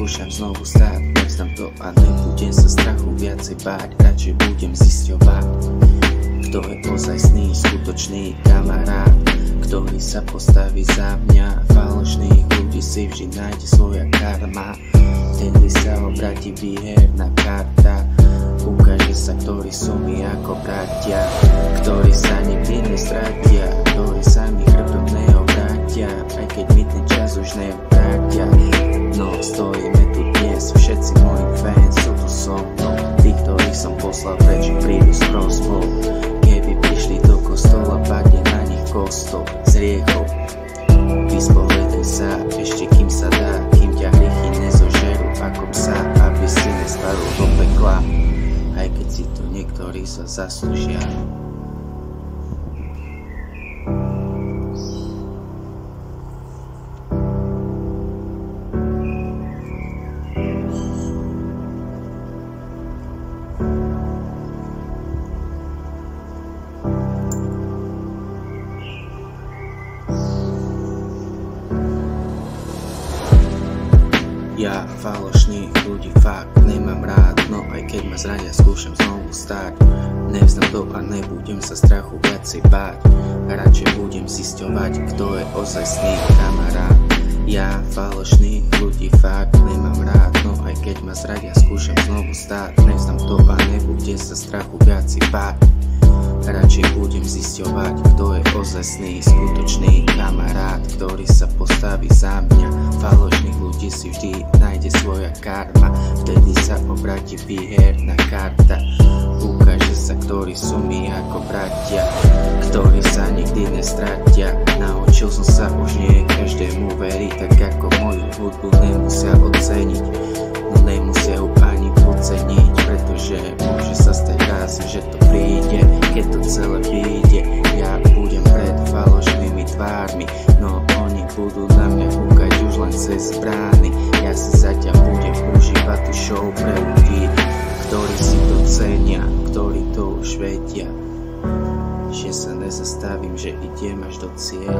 skúšam znovu stáť. Nevzdám to a nebudem sa strachu viacej báť. Radšej budem zisťovať, kto je ozajstný, skutočný kamarát, ktorý sa postaví za mňa. Falošných ľudí si vždy nájde svoja karma, vtedy sa obratí výherná karta. Ukáže sa, ktorí sú mi ako bratia, ktorí sa nikdy nestratia, ktorí sa mi chrbtom neobrátia, aj keď mi ten čas už nevrátia. No stojíme tu dnes, všetci moji fans sú tu so mnou, tí, ktorých som poslal preč, prídu s prosbou. Keby prišli do kostola, padne na nich kostol z riechou. Vyspovedaj sa, ešte kým sa dá, kým ťa hriechy nezožerú ako psa, aby si nespadol do pekla, aj keď si to niektorí sa zaslúžia. Ja falošných ľudí fakt nemám rád, no aj keď ma zradia, skúšam znovu stáť. Nevzdám to a nebudem sa strachu viacej báť, radšej budem zisťovať, kto je ozajstný kamarát. Ja falošných ľudí fakt nemám rád, no aj keď ma zradia, skúšam znovu stáť. Nevzdám to a nebudem sa strachu viacej báť, radšej budem zisťovať, kto je ozajstný, skutočný kamarát, ktorý sa postaví za mňa. Falošných ľudí si vždy nájde svoja karma, vtedy sa obráti výherná karta. Ukáže sa, ktorí sú mi ako bratia, ktorí sa nikdy nestratia. Naučil som sa už nie každému veriť, tak ako moju hudbu nemusia oceniť, no nemusia ju ani podceniť, pretože môže sa stať raz, že to príde. Keď to celé vyjde, ja budem pred falošnými tvármi, no oni budú na mňa kúkať už len cez brány. Ja si zatiaľ budem užívať tú show pre ľudí, ktorí si to cenia, ktorí to už vedia, že sa nezastavím, že idem až do cieľa.